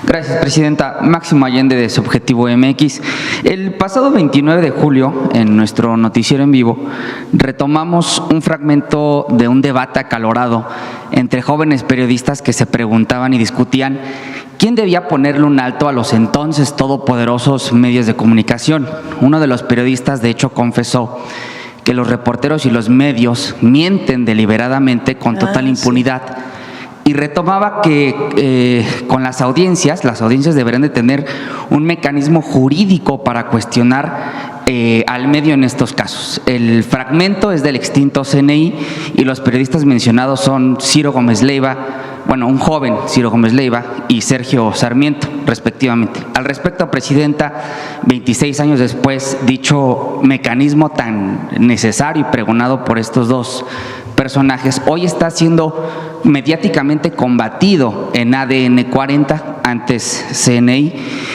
Gracias, Presidenta. Máximo Allende, de Subjetivo MX. El pasado 29 de julio, en nuestro noticiero en vivo, retomamos un fragmento de un debate acalorado entre jóvenes periodistas que se preguntaban y discutían quién debía ponerle un alto a los entonces todopoderosos medios de comunicación. Uno de los periodistas, de hecho, confesó que los reporteros y los medios mienten deliberadamente con total impunidad. Y retomaba que con las audiencias deberían de tener un mecanismo jurídico para cuestionar al medio en estos casos. El fragmento es del extinto CNI y los periodistas mencionados son Ciro Gómez Leiva, un joven Ciro Gómez Leiva y Sergio Sarmiento, respectivamente. Al respecto, Presidenta, 26 años después, dicho mecanismo tan necesario y pregonado por estos dos personajes, hoy está siendo mediáticamente combatido en ADN 40, antes CNI,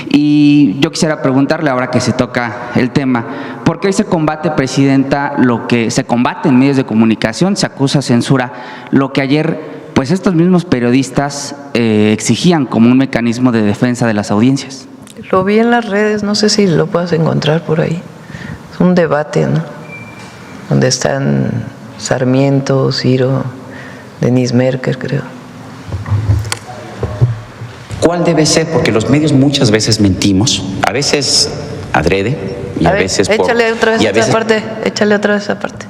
y yo quisiera preguntarle, ahora que se toca el tema, ¿por qué hoy se combate, Presidenta, lo que se combate en medios de comunicación, se acusa censura, lo que ayer pues estos mismos periodistas exigían como un mecanismo de defensa de las audiencias? Lo vi en las redes, no sé si lo puedes encontrar por ahí. Es un debate, ¿no? Donde están Sarmiento, Ciro, Denise Merker, creo. ¿Cuál debe ser? Porque los medios muchas veces mentimos, a veces adrede y a veces por… Échale otra vez esa parte, échale otra vez esa parte.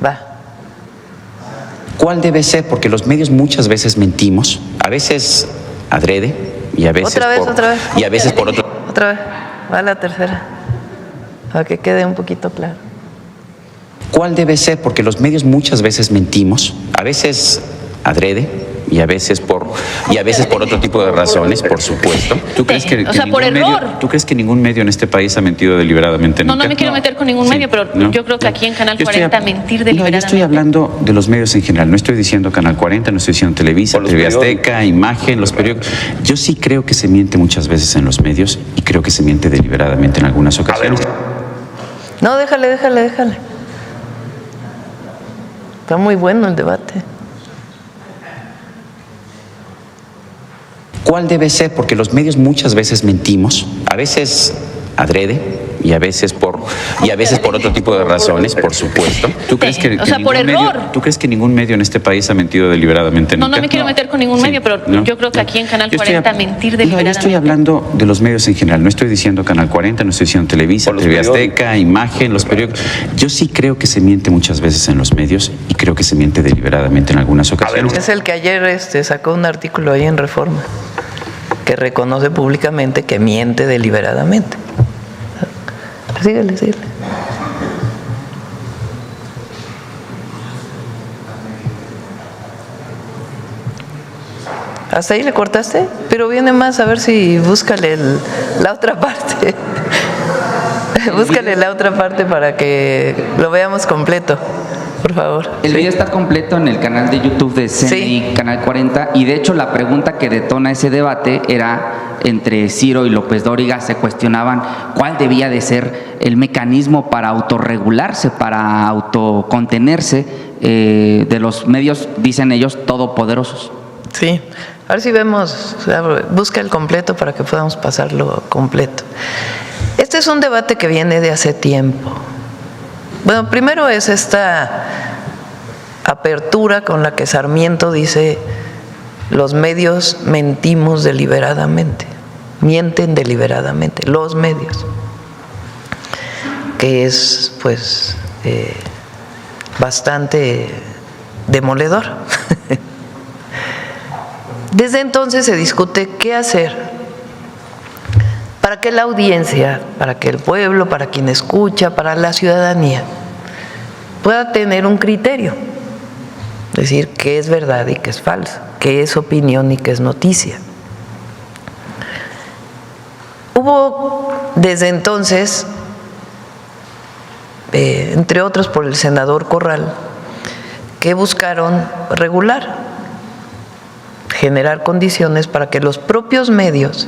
Va. ¿Cuál debe ser? Porque los medios muchas veces mentimos, a veces adrede y a veces otra vez. Y a veces por otro… Otra vez, va la tercera, para que quede un poquito claro. ¿Cuál debe ser? Porque los medios muchas veces mentimos, a veces adrede y a veces por otro tipo de razones, por supuesto. ¿Tú crees que por error? ¿Tú crees que ningún medio en este país ha mentido deliberadamente? No me quiero meter con ningún medio, pero yo creo que aquí en Canal 40 mentir deliberadamente. No, yo estoy hablando de los medios en general. No estoy diciendo Canal 40, no estoy diciendo Televisa, TV Azteca, Imagen, los periódicos. Yo sí creo que se miente muchas veces en los medios y creo que se miente deliberadamente en algunas ocasiones. No, déjale. Está muy bueno el debate. ¿Cuál debe ser? Porque los medios muchas veces mentimos, a veces adrede y a veces por otro tipo de razones, por supuesto. ¿Tú crees que por error? ¿Tú crees que ningún medio en este país ha mentido deliberadamente? No me quiero meter con ningún medio, pero yo creo que aquí en Canal 40 mentir deliberadamente. No, yo estoy hablando de los medios en general. No estoy diciendo Canal 40, no estoy diciendo Televisa, TV Azteca, Imagen, los periódicos. Yo sí creo que se miente muchas veces en los medios y creo que se miente deliberadamente en algunas ocasiones. Es el que ayer sacó un artículo ahí en Reforma que reconoce públicamente que miente deliberadamente. Síguele. ¿Hasta ahí le cortaste? Pero viene más, a ver si búscale la otra parte. Búscale la otra parte para que lo veamos completo, por favor. El video está completo en el canal de YouTube de CNI, Canal 40, y de hecho la pregunta que detona ese debate era entre Ciro y López Dóriga. Se cuestionaban cuál debía de ser el mecanismo para autorregularse, para autocontenerse de los medios, dicen ellos, todopoderosos. Sí, a ver si vemos, busca el completo para que podamos pasarlo completo. Este es un debate que viene de hace tiempo. Bueno, primero es esta apertura con la que Sarmiento dice: los medios mentimos deliberadamente, mienten deliberadamente, los medios, que es pues bastante demoledor. Desde entonces se discute qué hacer para que la audiencia, para que el pueblo, para quien escucha, para la ciudadanía pueda tener un criterio, decir qué es verdad y qué es falso, qué es opinión y qué es noticia. Hubo desde entonces, entre otros por el senador Corral, que buscaron generar condiciones para que los propios medios,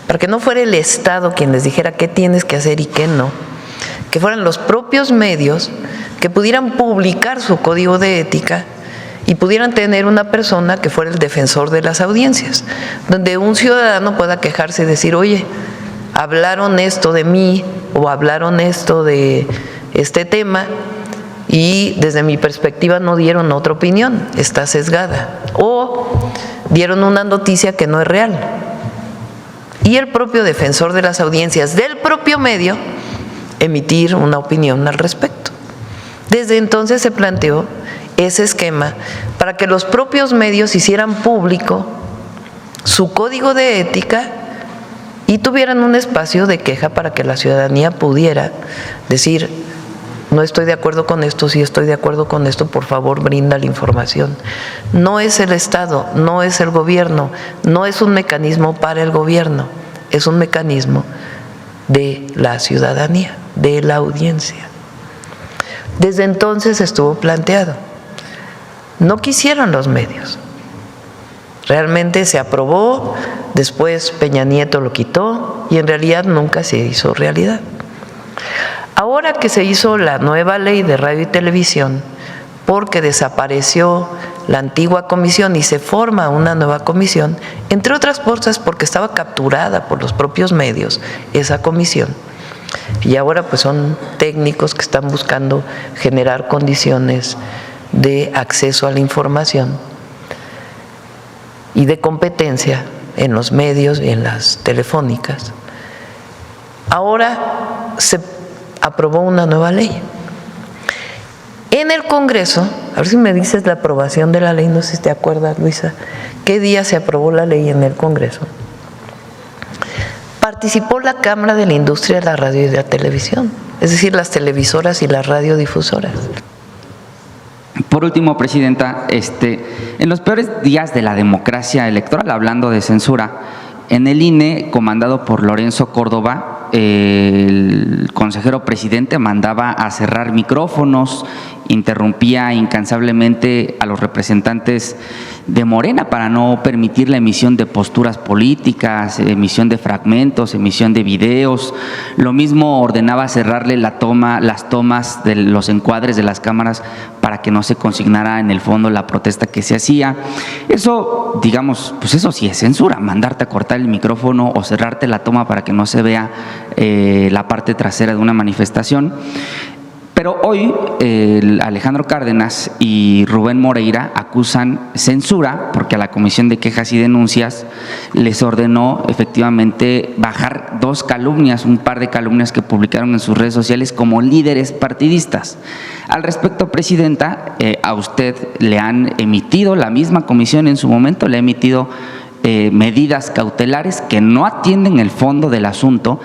para que no fuera el Estado quien les dijera qué tienes que hacer y qué no, que fueran los propios medios que pudieran publicar su código de ética y pudieran tener una persona que fuera el defensor de las audiencias, donde un ciudadano pueda quejarse y decir, oye, hablaron esto de mí o hablaron esto de este tema y desde mi perspectiva no dieron otra opinión, está sesgada, o dieron una noticia que no es real. Y el propio defensor de las audiencias del propio medio emitir una opinión al respecto. Desde entonces se planteó ese esquema para que los propios medios hicieran público su código de ética y tuvieran un espacio de queja para que la ciudadanía pudiera decir, no estoy de acuerdo con esto, sí estoy de acuerdo con esto, por favor brinda la información. No es el Estado, no es el gobierno, no es un mecanismo para el gobierno, es un mecanismo de la ciudadanía, de la audiencia. Desde entonces estuvo planteado. No quisieron los medios. Realmente se aprobó, después Peña Nieto lo quitó y en realidad nunca se hizo realidad. Ahora que se hizo la nueva ley de radio y televisión, porque desapareció la antigua comisión y se forma una nueva comisión, entre otras cosas porque estaba capturada por los propios medios esa comisión, y ahora pues son técnicos que están buscando generar condiciones de acceso a la información y de competencia en los medios y en las telefónicas. Ahora se aprobó una nueva ley. En el Congreso, a ver si me dices la aprobación de la ley, no sé si te acuerdas, Luisa, ¿qué día se aprobó la ley en el Congreso? Participó la Cámara de la Industria de la Radio y de la Televisión, es decir, las televisoras y las radiodifusoras. Por último, Presidenta, en los peores días de la democracia electoral, hablando de censura, en el INE, comandado por Lorenzo Córdoba, el consejero presidente mandaba a cerrar micrófonos, interrumpía incansablemente a los representantes de Morena para no permitir la emisión de posturas políticas, emisión de fragmentos, emisión de videos. Lo mismo ordenaba cerrarle las tomas de los encuadres de las cámaras para que no se consignara en el fondo la protesta que se hacía. Eso, digamos, pues eso sí es censura, mandarte a cortar el micrófono o cerrarte la toma para que no se vea la parte trasera de una manifestación. Pero hoy Alejandro Cárdenas y Rubén Moreira acusan censura porque a la Comisión de Quejas y Denuncias les ordenó efectivamente bajar un par de calumnias que publicaron en sus redes sociales como líderes partidistas. Al respecto, Presidenta, a usted le han emitido, la misma comisión en su momento le ha emitido medidas cautelares que no atienden el fondo del asunto,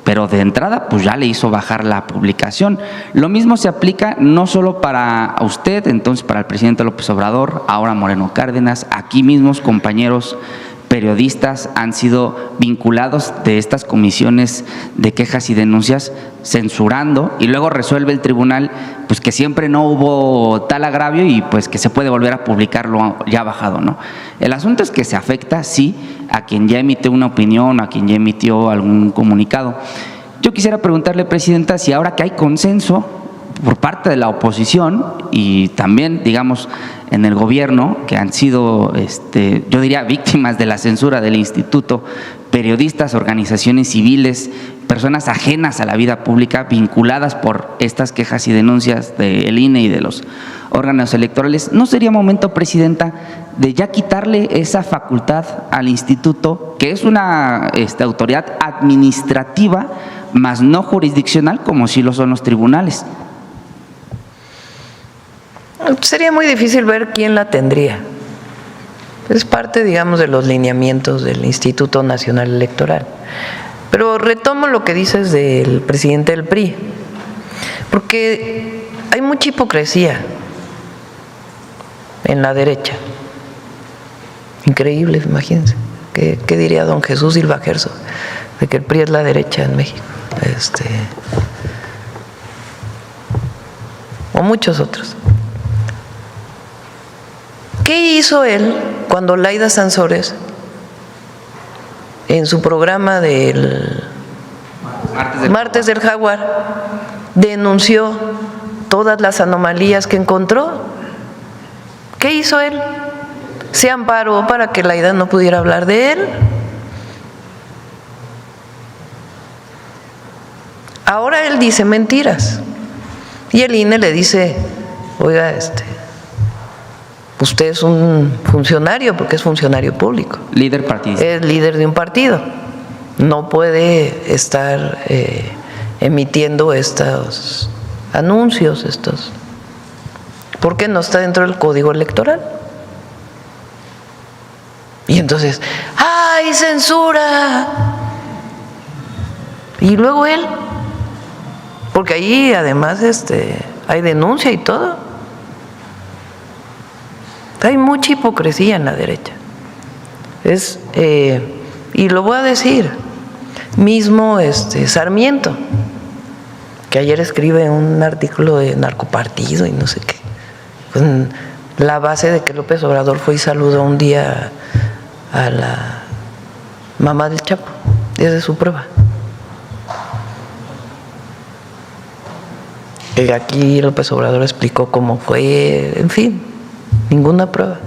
pero de entrada pues ya le hizo bajar la publicación. Lo mismo se aplica no solo para usted, entonces para el presidente López Obrador, ahora Moreno Cárdenas, aquí mismos compañeros periodistas han sido vinculados de estas comisiones de quejas y denuncias censurando, y luego resuelve el tribunal pues que siempre no hubo tal agravio y pues que se puede volver a publicarlo ya bajado, ¿no? El asunto es que se afecta, sí, a quien ya emitió una opinión, a quien ya emitió algún comunicado. Yo quisiera preguntarle, Presidenta, si ahora que hay consenso por parte de la oposición y también, digamos, en el gobierno, que han sido, yo diría, víctimas de la censura del instituto, periodistas, organizaciones civiles, personas ajenas a la vida pública, vinculadas por estas quejas y denuncias del INE y de los órganos electorales, ¿no sería momento, Presidenta, de ya quitarle esa facultad al instituto, que es una autoridad administrativa, más no jurisdiccional, como sí lo son los tribunales? Sería muy difícil ver quién la tendría. Es parte, digamos, de los lineamientos del Instituto Nacional Electoral. Pero retomo lo que dices del presidente del PRI, porque hay mucha hipocresía en la derecha. Increíble, imagínense. ¿Qué diría don Jesús Silva Gerso de que el PRI es la derecha en México? O muchos otros. ¿Qué hizo él cuando Laida Sansores, en su programa del Martes del Jaguar, denunció todas las anomalías que encontró? ¿Qué hizo él? Se amparó para que Laida no pudiera hablar de él. Ahora él dice mentiras. Y el INE le dice, oiga, usted es un funcionario, porque es funcionario público. Líder partidista. Es líder de un partido. No puede estar emitiendo estos anuncios, porque no está dentro del código electoral. Y entonces, ¡ay, censura! Y luego él, porque ahí además hay denuncia y todo. Hay mucha hipocresía en la derecha. Y lo voy a decir, mismo Sarmiento, que ayer escribe un artículo de narcopartido y no sé qué, con la base de que López Obrador fue y saludó un día a la mamá del Chapo, desde su prueba. Aquí López Obrador explicó cómo fue, en fin, ninguna prueba.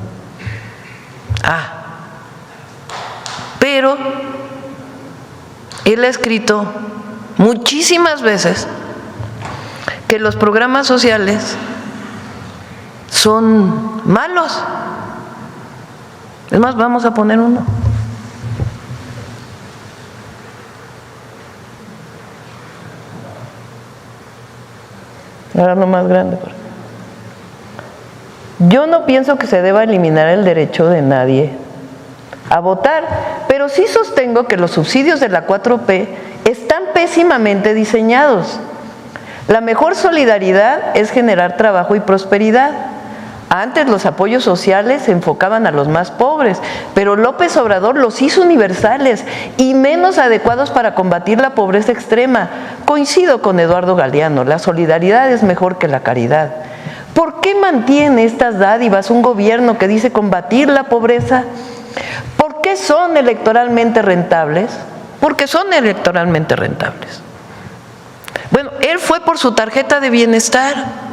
Pero él ha escrito muchísimas veces que los programas sociales son malos. Es más, vamos a poner uno. Ahora lo más grande. Yo no pienso que se deba eliminar el derecho de nadie a votar, pero sí sostengo que los subsidios de la 4P están pésimamente diseñados. La mejor solidaridad es generar trabajo y prosperidad. Antes los apoyos sociales se enfocaban a los más pobres, pero López Obrador los hizo universales y menos adecuados para combatir la pobreza extrema. Coincido con Eduardo Galeano, la solidaridad es mejor que la caridad. ¿Por qué mantiene estas dádivas un gobierno que dice combatir la pobreza? ¿Por qué son electoralmente rentables? Porque son electoralmente rentables. Bueno, él fue por su tarjeta de bienestar.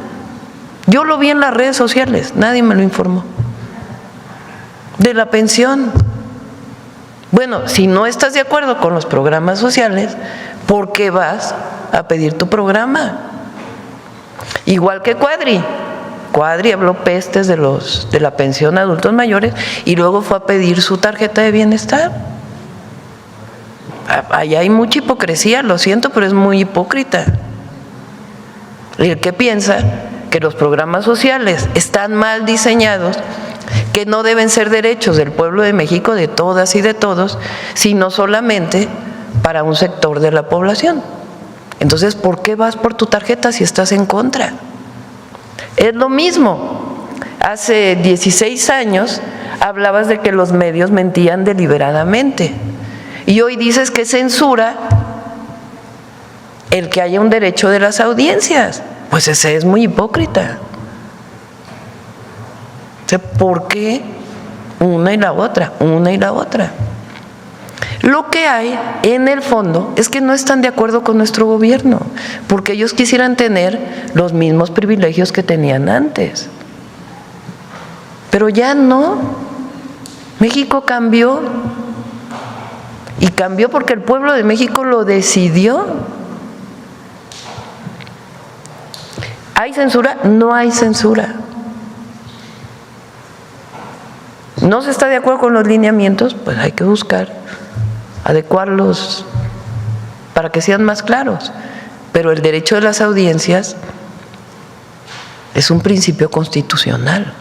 Yo lo vi en las redes sociales, nadie me lo informó. De la pensión. Bueno, si no estás de acuerdo con los programas sociales, ¿por qué vas a pedir tu programa? Igual que Cuadri. Cuadri habló pestes de la pensión a adultos mayores y luego fue a pedir su tarjeta de bienestar. Allá hay mucha hipocresía, lo siento, pero es muy hipócrita. Y el que piensa que los programas sociales están mal diseñados, que no deben ser derechos del pueblo de México, de todas y de todos, sino solamente para un sector de la población. Entonces, ¿por qué vas por tu tarjeta si estás en contra? Es lo mismo. Hace 16 años hablabas de que los medios mentían deliberadamente y hoy dices que censura el que haya un derecho de las audiencias. Pues ese es muy hipócrita. ¿Por qué una y la otra? Una y la otra. Lo que hay en el fondo es que no están de acuerdo con nuestro gobierno, porque ellos quisieran tener los mismos privilegios que tenían antes. Pero ya no. México cambió. Y cambió porque el pueblo de México lo decidió. ¿Hay censura? No hay censura. ¿No se está de acuerdo con los lineamientos? Pues hay que buscar adecuarlos para que sean más claros. Pero el derecho de las audiencias es un principio constitucional.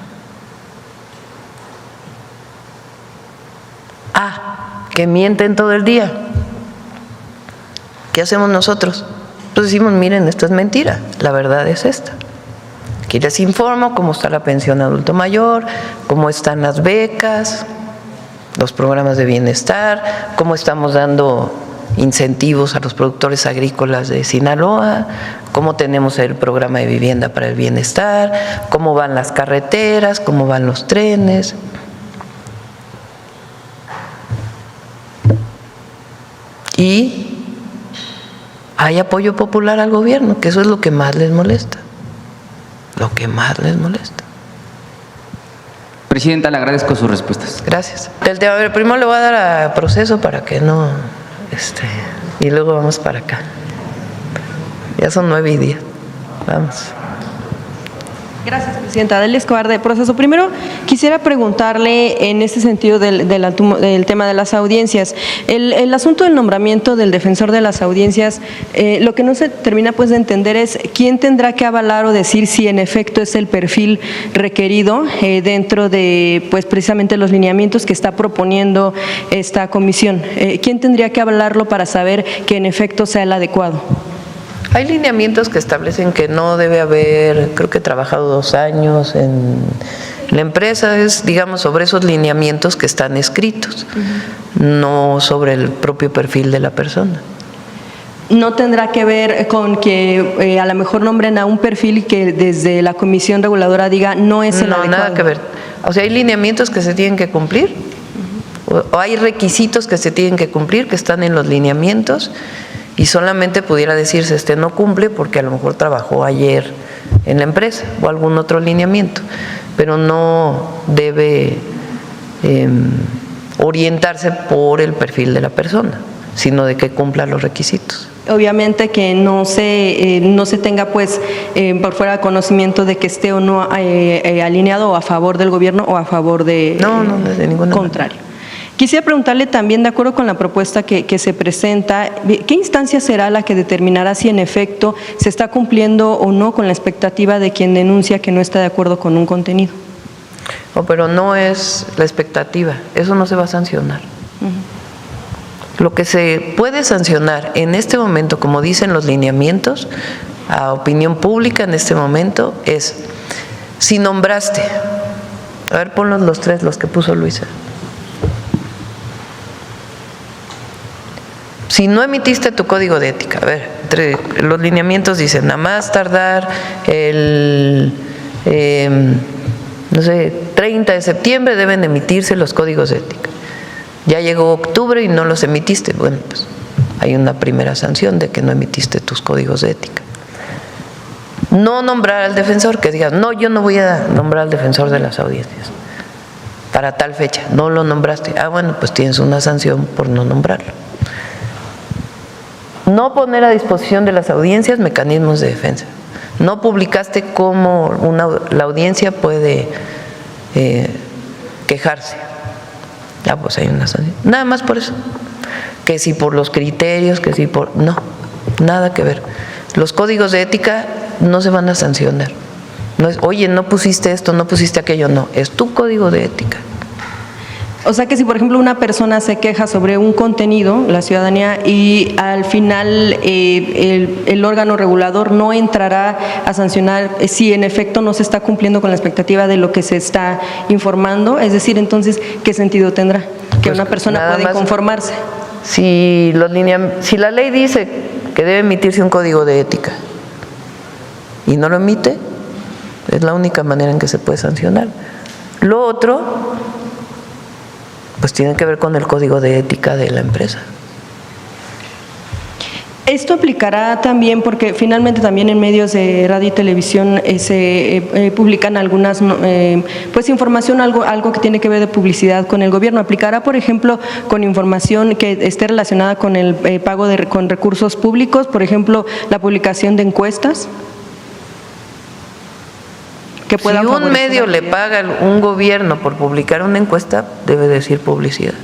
Que mienten todo el día. ¿Qué hacemos nosotros? Pues decimos, miren, esto es mentira, la verdad es esta. Aquí les informo cómo está la pensión adulto mayor, cómo están las becas, los programas de bienestar, cómo estamos dando incentivos a los productores agrícolas de Sinaloa, cómo tenemos el programa de vivienda para el bienestar, cómo van las carreteras, cómo van los trenes. Y hay apoyo popular al gobierno, que eso es lo que más les molesta. Lo que más les molesta. Presidenta, le agradezco sus respuestas. Gracias. El tema, a ver, primero le voy a dar a proceso para que no, y luego vamos para acá. Ya son 9:10. Vamos. Gracias, Presidenta. Adelia Escobar, de Proceso. Primero, quisiera preguntarle en este sentido del tema de las audiencias. El asunto del nombramiento del defensor de las audiencias, lo que no se termina pues de entender es quién tendrá que avalar o decir si en efecto es el perfil requerido dentro de pues precisamente los lineamientos que está proponiendo esta comisión. ¿Quién tendría que avalarlo para saber que en efecto sea el adecuado? Hay lineamientos que establecen que no debe haber, creo que he trabajado 2 años en la empresa, es digamos sobre esos lineamientos que están escritos, no sobre el propio perfil de la persona. ¿No tendrá que ver con que a lo mejor nombren a un perfil y que desde la Comisión Reguladora diga no es el adecuado? No, nada que ver. O sea, hay lineamientos que se tienen que cumplir, o hay requisitos que se tienen que cumplir, que están en los lineamientos, y solamente pudiera decirse no cumple porque a lo mejor trabajó ayer en la empresa o algún otro lineamiento, pero no debe orientarse por el perfil de la persona, sino de que cumpla los requisitos. Obviamente que no se tenga pues por fuera de conocimiento de que esté o no alineado o a favor del gobierno o a favor de no, de ninguna contrario. manera. Quisiera preguntarle también, de acuerdo con la propuesta que se presenta, ¿qué instancia será la que determinará si en efecto se está cumpliendo o no con la expectativa de quien denuncia que no está de acuerdo con un contenido? Pero no es la expectativa, eso no se va a sancionar. Lo que se puede sancionar en este momento, como dicen los lineamientos, a opinión pública en este momento, es si nombraste, a ver, ponlos los 3, los que puso Luisa. Si no emitiste tu código de ética, a ver, los lineamientos dicen, nada más tardar el, 30 de septiembre deben emitirse los códigos de ética. Ya llegó octubre y no los emitiste, bueno, pues hay una primera sanción de que no emitiste tus códigos de ética. No nombrar al defensor, que digas, no, yo no voy a nombrar al defensor de las audiencias para tal fecha, no lo nombraste. Bueno, pues tienes una sanción por no nombrarlo. No poner a disposición de las audiencias mecanismos de defensa. No publicaste cómo la audiencia puede quejarse. Pues hay una sanción. Nada más por eso. Que si por los criterios, que si por... No, nada que ver. Los códigos de ética no se van a sancionar. No es, oye, no pusiste esto, no pusiste aquello, no. Es tu código de ética. O sea que si, por ejemplo, una persona se queja sobre un contenido, la ciudadanía, y al final el órgano regulador no entrará a sancionar si en efecto no se está cumpliendo con la expectativa de lo que se está informando, es decir, entonces, ¿qué sentido tendrá? Que una persona puede conformarse. Si la ley dice que debe emitirse un código de ética y no lo emite, es la única manera en que se puede sancionar. Lo otro, pues tiene que ver con el código de ética de la empresa. Esto aplicará también porque finalmente también en medios de radio y televisión se publican algunas pues información, algo que tiene que ver de publicidad con el gobierno. ¿Aplicará, por ejemplo, con información que esté relacionada con el pago con recursos públicos, por ejemplo, la publicación de encuestas? Que si un medio le paga a un gobierno por publicar una encuesta, debe decir publicidad.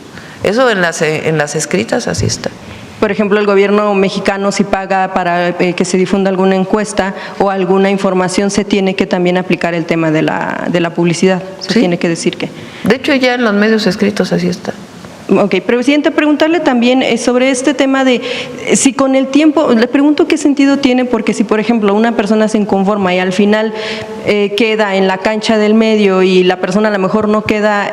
Eso en las escritas así está. Por ejemplo, el gobierno mexicano si paga para que se difunda alguna encuesta o alguna información, se tiene que también aplicar el tema de la publicidad. Se tiene que decir que. De hecho, ya en los medios escritos así está. Ok, Presidenta, preguntarle también sobre este tema de si con el tiempo, le pregunto qué sentido tiene, porque si por ejemplo una persona se inconforma y al final queda en la cancha del medio y la persona a lo mejor no queda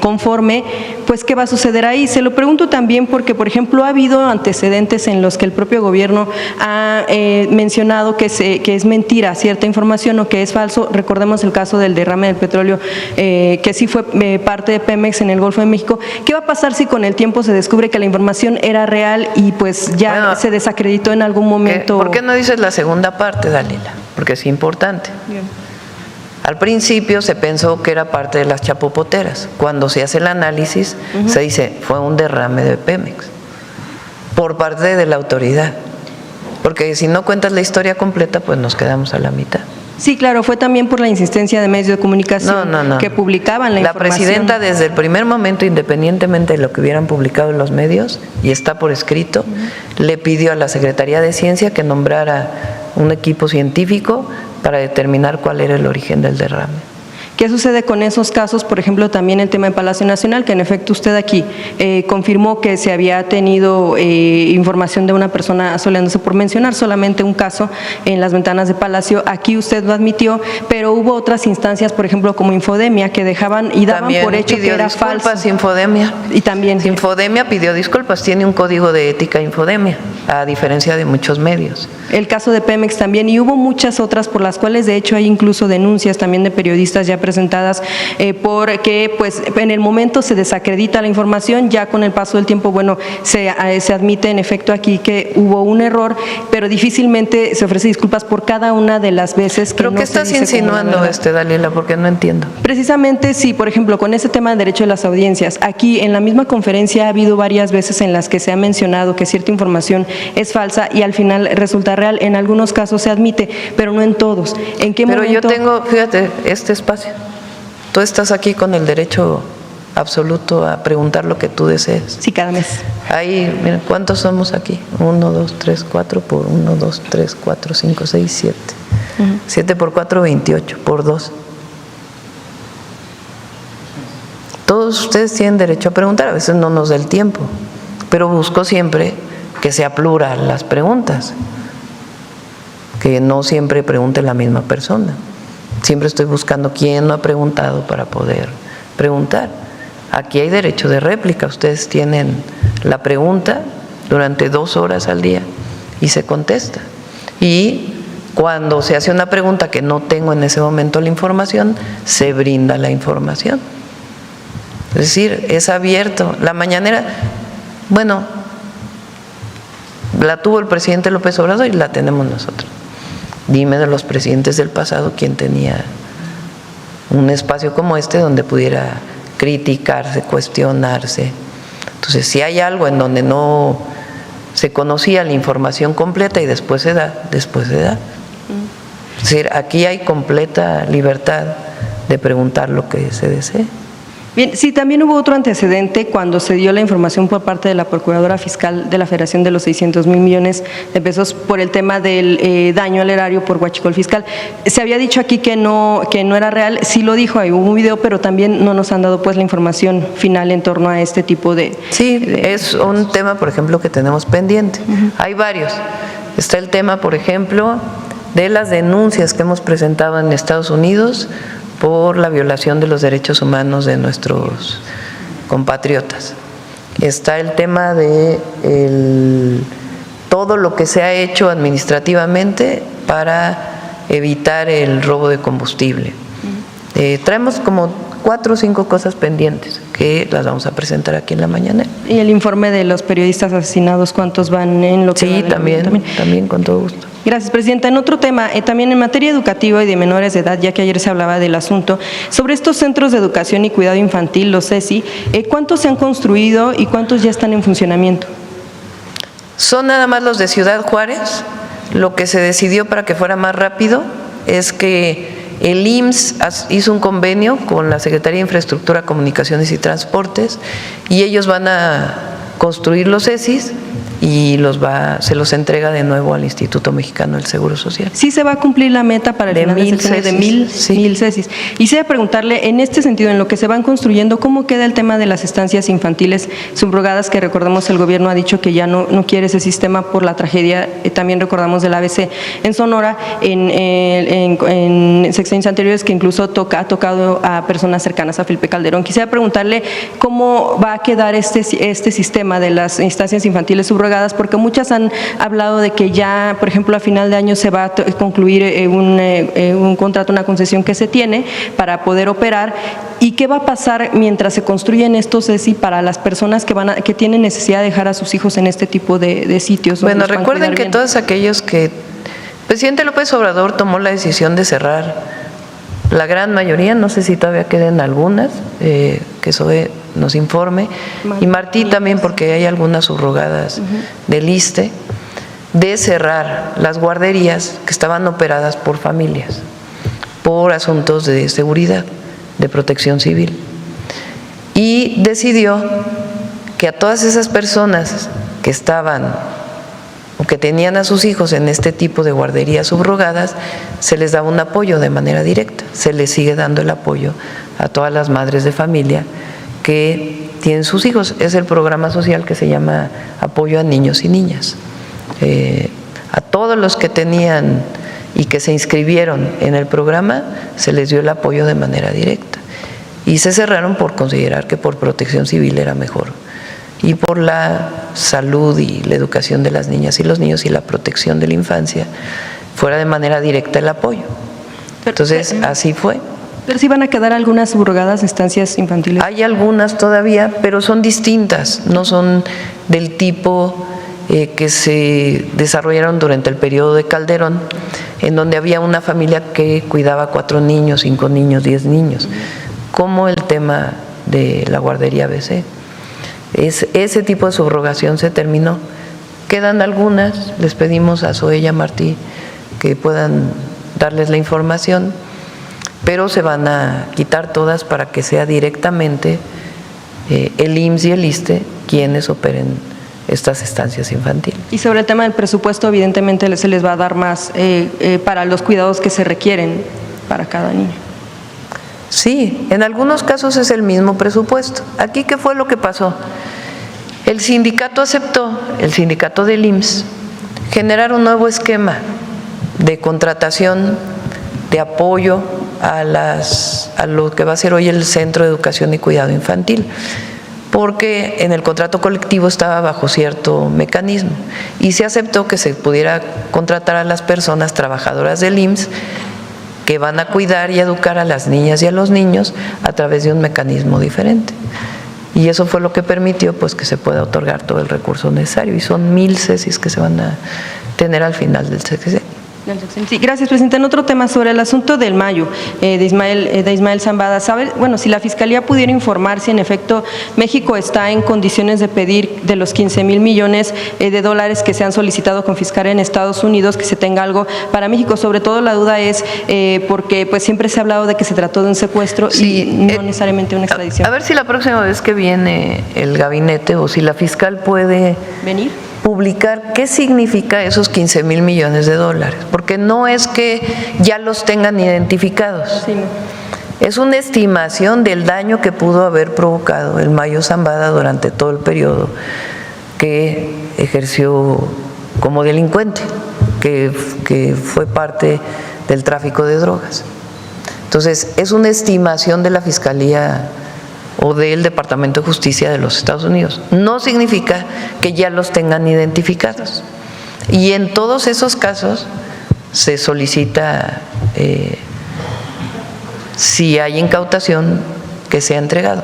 conforme, pues ¿qué va a suceder ahí? Se lo pregunto también porque por ejemplo ha habido antecedentes en los que el propio gobierno ha mencionado que es mentira cierta información o que es falso. Recordemos el caso del derrame del petróleo que sí fue parte de Pemex en el Golfo de México. ¿Qué va a pasar si con el tiempo se descubre que la información era real y pues ya se desacreditó en algún momento? ¿Por qué no dices la segunda parte, Dalila? Porque es importante. Bien. Al principio se pensó que era parte de las chapopoteras. Cuando se hace el análisis, se dice, fue un derrame de Pemex por parte de la autoridad. Porque si no cuentas la historia completa, pues nos quedamos a la mitad. Sí, claro, fue también por la insistencia de medios de comunicación que publicaban la información. La presidenta desde el primer momento, independientemente de lo que hubieran publicado en los medios, y está por escrito, le pidió a la Secretaría de Ciencia que nombrara un equipo científico para determinar cuál era el origen del derrame. ¿Qué sucede con esos casos? Por ejemplo, también el tema de Palacio Nacional, que en efecto usted aquí confirmó que se había tenido información de una persona asoleándose, por mencionar solamente un caso en las ventanas de Palacio. Aquí usted lo admitió, pero hubo otras instancias, por ejemplo, como Infodemia, que dejaban y daban también por hecho que era falso. Infodemia. Y también. Infodemia pidió disculpas, tiene un código de ética Infodemia, a diferencia de muchos medios. El caso de Pemex también, y hubo muchas otras por las cuales de hecho hay incluso denuncias también de periodistas ya presentadas porque pues en el momento se desacredita la información, ya con el paso del tiempo, bueno, se admite en efecto aquí que hubo un error, pero difícilmente se ofrece disculpas por cada una de las veces que ¿Pero no qué se estás dice insinuando, Dalila? Porque no entiendo. Precisamente sí, por ejemplo, con ese tema del derecho de las audiencias, aquí en la misma conferencia ha habido varias veces en las que se ha mencionado que cierta información es falsa y al final resulta real. En algunos casos se admite, pero no en todos. ¿En qué momento? Pero yo tengo, fíjate, este espacio. Tú estás aquí con el derecho absoluto a preguntar lo que tú desees. Sí, cada mes. Ahí, miren, ¿cuántos somos aquí? 1, 2, 3, 4 por 1, 2, 3, 4, 5, 6, 7. 7 por 4, 28, por 2. Todos ustedes tienen derecho a preguntar, a veces no nos da el tiempo, pero busco siempre que sea plural las preguntas, que no siempre pregunte la misma persona. Siempre estoy buscando quién no ha preguntado para poder preguntar. Aquí hay derecho de réplica, ustedes tienen la pregunta durante 2 horas al día y se contesta. Y cuando se hace una pregunta que no tengo en ese momento la información, se brinda la información. Es decir, es abierto. La mañanera, bueno, la tuvo el presidente López Obrador y la tenemos nosotros. Dime de los presidentes del pasado quién tenía un espacio como este donde pudiera criticarse, cuestionarse. Entonces, si hay algo en donde no se conocía la información completa y después se da, después se da. Es decir, aquí hay completa libertad de preguntar lo que se desee. Bien, sí, también hubo otro antecedente cuando se dio la información por parte de la Procuradora Fiscal de la Federación de los 600,000 millones de pesos por el tema del daño al erario por huachicol fiscal. Se había dicho aquí que no era real, sí lo dijo, ahí hubo un video, pero también no nos han dado pues la información final en torno a este tipo de… Sí, es un tema, por ejemplo, que tenemos pendiente. Hay varios. Está el tema, por ejemplo, de las denuncias que hemos presentado en Estados Unidos por la violación de los derechos humanos de nuestros compatriotas. Está el tema de todo lo que se ha hecho administrativamente para evitar el robo de combustible. Traemos como 4 o 5 cosas pendientes que las vamos a presentar aquí en la mañana. ¿Y el informe de los periodistas asesinados, cuántos van en lo que… Sí, también, con todo gusto. Gracias, Presidenta. En otro tema, también en materia educativa y de menores de edad, ya que ayer se hablaba del asunto, sobre estos centros de educación y cuidado infantil, los CESI, ¿cuántos se han construido y cuántos ya están en funcionamiento? Son nada más los de Ciudad Juárez. Lo que se decidió para que fuera más rápido es que el IMSS hizo un convenio con la Secretaría de Infraestructura, Comunicaciones y Transportes y ellos van a construir los CESIs y se los entrega de nuevo al Instituto Mexicano del Seguro Social. Sí se va a cumplir la meta para el final del sexenio de 1,000 CESIs. Y sí, a preguntarle, en este sentido, en lo que se van construyendo, ¿cómo queda el tema de las estancias infantiles subrogadas? Que recordemos el gobierno ha dicho que ya no quiere ese sistema por la tragedia, también recordamos del ABC en Sonora, en sexenios anteriores, que incluso ha tocado a personas cercanas a Felipe Calderón. Quisiera preguntarle cómo va a quedar este sistema de las instancias infantiles subrogadas, porque muchas han hablado de que ya, por ejemplo, a final de año se va a concluir un contrato, una concesión que se tiene para poder operar. ¿Y qué va a pasar mientras se construyen estos CESI para las personas que tienen necesidad de dejar a sus hijos en este tipo de sitios? Bueno, recuerden que todos aquellos que… El presidente López Obrador tomó la decisión de cerrar la gran mayoría, no sé si todavía queden algunas, que SOE nos informe, y Martí también, porque hay algunas subrogadas del ISSSTE, de cerrar las guarderías que estaban operadas por familias, por asuntos de seguridad, de protección civil. Y decidió que a todas esas personas que estaban o que tenían a sus hijos en este tipo de guarderías subrogadas, se les daba un apoyo de manera directa. Se les sigue dando el apoyo a todas las madres de familia que tienen sus hijos. Es el programa social que se llama Apoyo a Niños y Niñas. A todos los que tenían y que se inscribieron en el programa, se les dio el apoyo de manera directa. Y se cerraron por considerar que por protección civil era mejor, y por la salud y la educación de las niñas y los niños y la protección de la infancia, fuera de manera directa el apoyo. Entonces, así fue. Pero sí van a quedar algunas subrogadas estancias infantiles. Hay algunas todavía, pero son distintas, no son del tipo que se desarrollaron durante el periodo de Calderón, en donde había una familia que cuidaba 4 niños, 5 niños, 10 niños, como el tema de la guardería ABC. Ese tipo de subrogación se terminó. Quedan algunas, les pedimos a SOE y a Martí que puedan darles la información, pero se van a quitar todas para que sea directamente el IMSS y el ISSSTE quienes operen estas estancias infantiles. Y sobre el tema del presupuesto, evidentemente se les va a dar más para los cuidados que se requieren para cada niño. Sí, en algunos casos es el mismo presupuesto. Aquí, ¿qué fue lo que pasó? El sindicato aceptó, el sindicato del IMSS, generar un nuevo esquema de contratación, de apoyo a lo que va a ser hoy el Centro de Educación y Cuidado Infantil, porque en el contrato colectivo estaba bajo cierto mecanismo y se aceptó que se pudiera contratar a las personas trabajadoras del IMSS que van a cuidar y educar a las niñas y a los niños a través de un mecanismo diferente. Y eso fue lo que permitió pues que se pueda otorgar todo el recurso necesario, y son 1000 cesis que se van a tener al final del sexenio. Sí, gracias, presidenta. En otro tema, sobre el asunto del Mayo, de Ismael Zambada, ¿sabe, si la Fiscalía pudiera informar si en efecto México está en condiciones de pedir de los 15,000 millones de dólares que se han solicitado confiscar en Estados Unidos, que se tenga algo para México? Sobre todo la duda es porque pues siempre se ha hablado de que se trató de un secuestro, sí, y no necesariamente una extradición. A ver si la próxima vez que viene el gabinete o si la fiscal puede venir, publicar qué significa esos 15,000 millones de dólares, porque no es que ya los tengan identificados. Sí. Es una estimación del daño que pudo haber provocado el Mayo Zambada durante todo el periodo que ejerció como delincuente, que fue parte del tráfico de drogas. Entonces, es una estimación de la Fiscalía o del Departamento de Justicia de los Estados Unidos. No significa que ya los tengan identificados. Y en todos esos casos se solicita, si hay incautación, que sea entregado.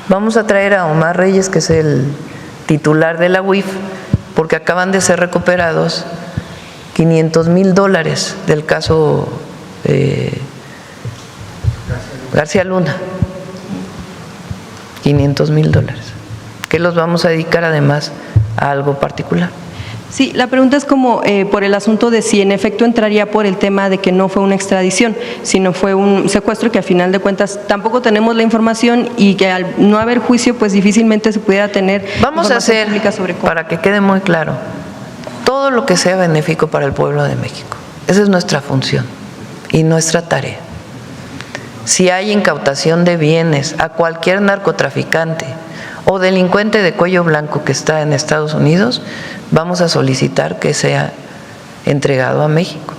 Vamos a traer a Omar Reyes, que es el titular de la UIF, porque acaban de ser recuperados $500,000 del caso García Luna. $500,000, que los vamos a dedicar además a algo particular. Sí, la pregunta es como por el asunto de si en efecto entraría por el tema de que no fue una extradición, sino fue un secuestro, que a final de cuentas tampoco tenemos la información y que al no haber juicio pues difícilmente se pudiera tener. Vamos a hacer, sobre cómo, para que quede muy claro, todo lo que sea benéfico para el pueblo de México. Esa es nuestra función y nuestra tarea. Si hay incautación de bienes a cualquier narcotraficante o delincuente de cuello blanco que está en Estados Unidos, vamos a solicitar que sea entregado a México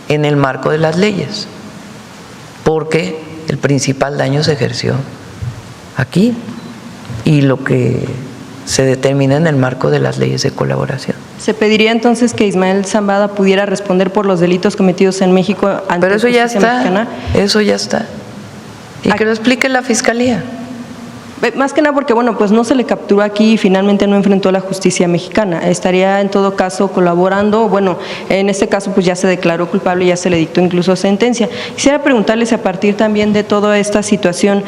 en el marco de las leyes, porque el principal daño se ejerció aquí y lo que se determina en el marco de las leyes de colaboración. ¿Se pediría entonces que Ismael Zambada pudiera responder por los delitos cometidos en México ante Pero eso la ya justicia mexicana? Eso ya está. Y que lo explique la Fiscalía. Más que nada porque, bueno, pues no se le capturó aquí y finalmente no enfrentó a la justicia mexicana. Estaría en todo caso colaborando, bueno, en este caso pues ya se declaró culpable y ya se le dictó incluso sentencia. Quisiera preguntarles a partir también de toda esta situación,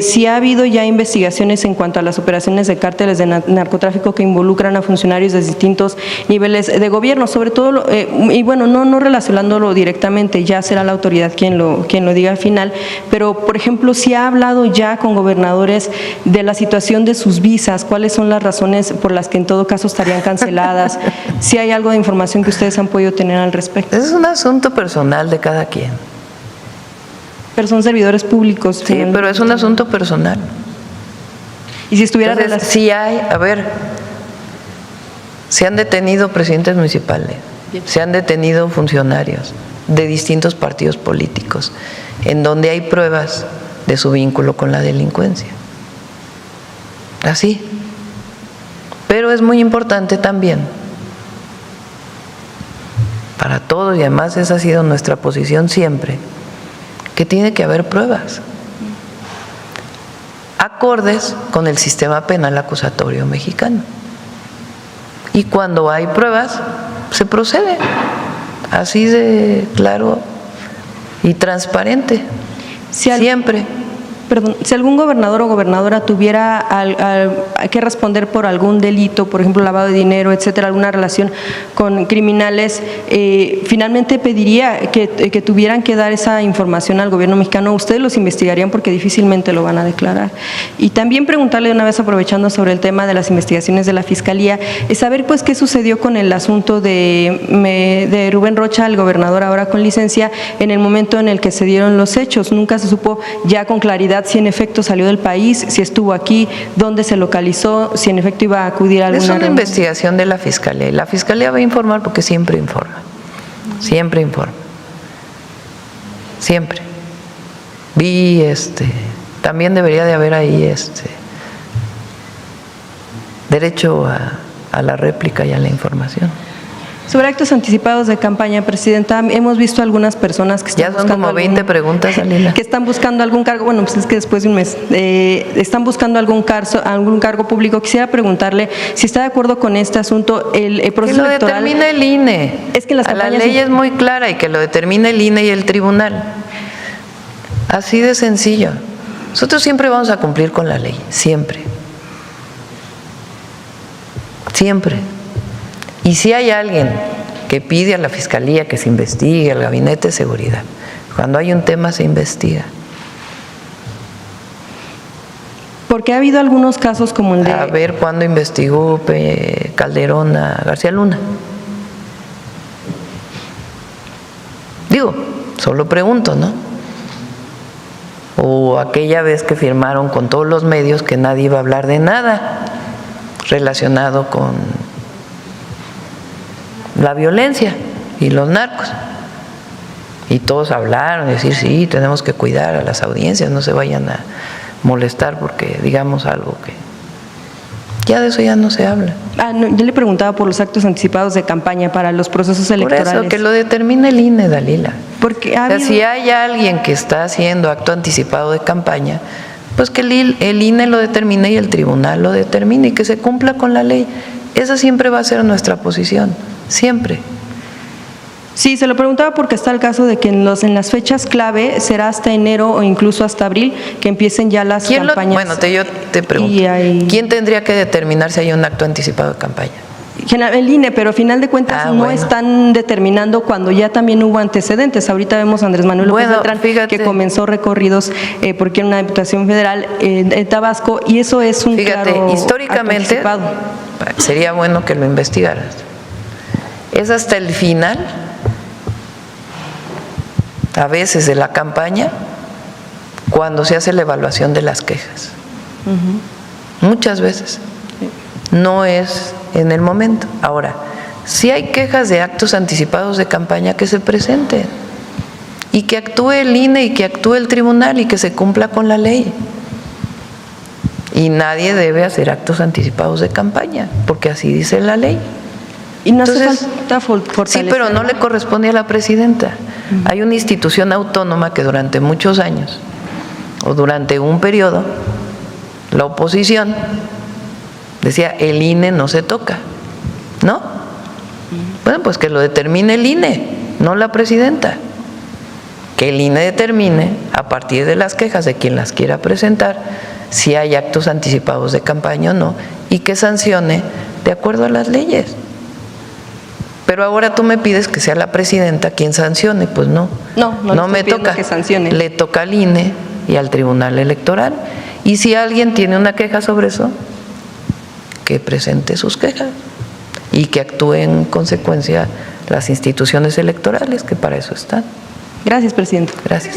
si ha habido ya investigaciones en cuanto a las operaciones de cárteles de narcotráfico que involucran a funcionarios de distintos niveles de gobierno, sobre todo, y bueno, no relacionándolo directamente, ya será la autoridad quien lo diga al final, pero por ejemplo, si ha hablado ya con gobernadores de la situación de sus visas, cuáles son las razones por las que en todo caso estarían canceladas, si hay algo de información que ustedes han podido tener al respecto. Es un asunto personal de cada quien. Pero son servidores públicos. Sí, pero es un asunto personal. Y si estuviera si hay, a ver, se han detenido presidentes municipales, se han detenido funcionarios de distintos partidos políticos, en donde hay pruebas de su vínculo con la delincuencia. Así. Pero es muy importante también para todos, y además esa ha sido nuestra posición siempre, que tiene que haber pruebas acordes con el sistema penal acusatorio mexicano. Y cuando hay pruebas, se procede. Así de claro y transparente. Siempre. Perdón, si algún gobernador o gobernadora tuviera que responder por algún delito, por ejemplo, lavado de dinero, etcétera, alguna relación con criminales, finalmente pediría que tuvieran que dar esa información al gobierno mexicano. Ustedes los investigarían porque difícilmente lo van a declarar. Y también preguntarle una vez, aprovechando sobre el tema de las investigaciones de la Fiscalía, saber pues qué sucedió con el asunto de Rubén Rocha, el gobernador ahora con licencia, en el momento en el que se dieron los hechos. Nunca se supo ya con claridad si en efecto salió del país, si estuvo aquí, dónde se localizó, si en efecto iba a acudir a alguna reunión. Es una reunión. investigación de la Fiscalía, y la Fiscalía va a informar porque siempre informa. Siempre informa. Siempre. También debería de haber ahí derecho a la réplica y a la información. Sobre actos anticipados de campaña, Presidenta, hemos visto algunas personas que están buscando... Ya son como 20 preguntas, Alila. Que están buscando algún cargo, bueno, pues es que después de un mes, están buscando algún cargo público. Quisiera preguntarle si está de acuerdo con este asunto, el proceso electoral... Que lo determine el INE. Es que la ley es muy clara y que lo determine el INE y el tribunal. Así de sencillo. Nosotros siempre vamos a cumplir con la ley, siempre. Siempre. Y si hay alguien que pide a la Fiscalía que se investigue, al Gabinete de Seguridad, cuando hay un tema se investiga. Porque ha habido algunos casos como el de... A ver cuándo investigó Calderón a García Luna. Digo, solo pregunto, ¿no? O aquella vez que firmaron con todos los medios que nadie iba a hablar de nada relacionado con la violencia y los narcos. Y todos hablaron, decir, sí, tenemos que cuidar a las audiencias, no se vayan a molestar porque digamos algo que... Ya de eso ya no se habla. No, yo le preguntaba por los actos anticipados de campaña para los procesos electorales. Por eso, que lo determine el INE, Dalila. Porque si hay alguien que está haciendo acto anticipado de campaña, pues que el INE lo determine y el tribunal lo determine y que se cumpla con la ley. Esa siempre va a ser nuestra posición. Siempre. Sí, se lo preguntaba porque está el caso de que en las fechas clave será hasta enero o incluso hasta abril que empiecen ya las campañas. Bueno, yo te pregunto, ¿quién tendría que determinar si hay un acto anticipado de campaña? El INE, pero a final de cuentas están determinando cuando ya también hubo antecedentes. Ahorita vemos a Andrés Manuel López Beltrán que comenzó recorridos porque era una diputación federal en Tabasco y eso es un claro históricamente acto anticipado. Sería bueno que lo investigaras. Es hasta el final, a veces de la campaña, cuando se hace la evaluación de las quejas. Muchas veces. No es en el momento. Ahora, si hay quejas de actos anticipados de campaña, que se presenten y que actúe el INE y que actúe el tribunal y que se cumpla con la ley. Y nadie debe hacer actos anticipados de campaña, porque así dice la ley. Y no hace falta fortalecer. Sí, pero no le corresponde a la presidenta. Hay una institución autónoma que durante muchos años o durante un periodo la oposición decía, el INE no se toca, ¿no? Bueno, pues que lo determine el INE, no la presidenta. Que el INE determine, a partir de las quejas de quien las quiera presentar, si hay actos anticipados de campaña o no, y que sancione de acuerdo a las leyes. Pero ahora tú me pides que sea la presidenta quien sancione, pues no. No me toca. Que sancione. Le toca al INE y al Tribunal Electoral. Y si alguien tiene una queja sobre eso, que presente sus quejas y que actúe en consecuencia las instituciones electorales, que para eso están. Gracias, presidente. Gracias.